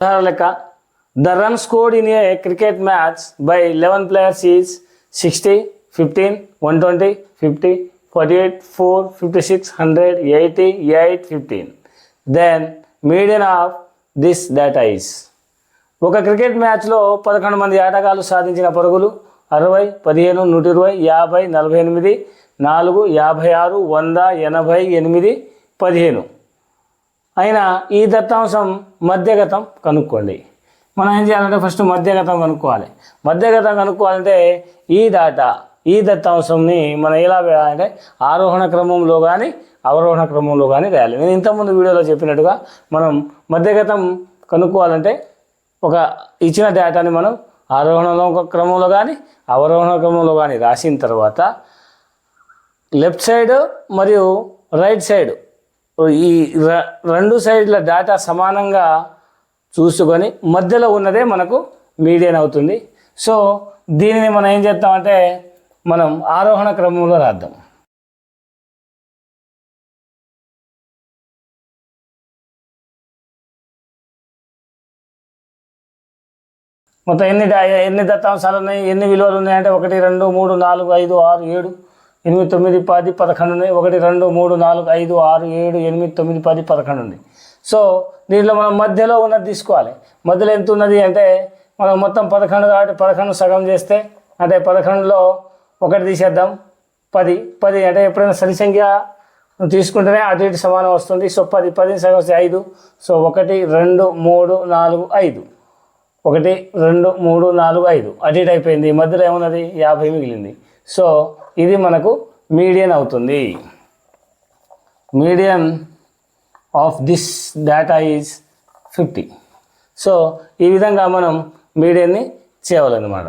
లెక్క the run scored in a cricket match by 11 players is 60, 15, 120, 50, 48, 4, 56, 100, 80, 8, 15. Then median of this data is. ఒక cricket మ్యాచ్లో 11 మంది ఆటగాళ్ళు సాధించిన పరుగులు 60, 15, 120, 50, 48, 4, 56, 100, 88, 15 అయినా ఈ దత్తాంశం మధ్యగతం కనుక్కోండి. మనం ఏం చేయాలంటే ఫస్ట్ మధ్యగతం కనుక్కోవాలి. మధ్యగతం కనుక్కోవాలంటే ఈ దత్తాంశంని మనం ఎలా వేయాలంటే ఆరోహణ క్రమంలో కానీ అవరోహణ క్రమంలో కానీ రాయాలి. నేను ఇంతకుముందు వీడియోలో చెప్పినట్టుగా మనం మధ్యగతం కనుక్కోవాలంటే ఒక ఇచ్చిన డేటాని మనం ఆరోహణ క్రమంలో కానీ అవరోహణ క్రమంలో కానీ రాసిన తర్వాత లెఫ్ట్ సైడ్ మరియు రైట్ సైడ్ ఈ రెండు సైడ్ల డేటా సమానంగా చూసుకొని మధ్యలో ఉన్నదే మనకు మీడియన్ అవుతుంది. సో దీనిని మనం ఏం చేద్దామంటే మనం ఆరోహణ క్రమంలో రాద్దాం. మొత్తం ఎన్ని దత్తాంశాలు ఉన్నాయి, ఎన్ని విలువలు ఉన్నాయంటే 1, 2, 3, 4, 5, 6, 7, 8, 9, 10, 11 ఉన్నాయి. 1, 2, 3, 4, 5, 6, 7, 8, 9, 10, 11 ఉంది. సో దీంట్లో మనం మధ్యలో ఉన్నది తీసుకోవాలి. మధ్యలో ఎంత ఉన్నది అంటే మనం మొత్తం 11 కాబట్టి 11 సగం చేస్తే అంటే 11లో 1 తీసేద్దాం. 10 అంటే ఎప్పుడైనా సరి సంఖ్య తీసుకుంటేనే అటు ఇటు సమానం వస్తుంది. సో 10 సగం వస్తే 5. సో 1, 2, 3, 4, 5 1, 2, 3, 4, 5 అటు ఇటు అయిపోయింది. మధ్యలో ఏమున్నది 50 మిగిలింది. సో ఇది మనకు మీడియన్ అవుతుంది. Median of this data is 50. So ఈ విధంగా మనం మీడియన్ని చేయవాలన్నమాట.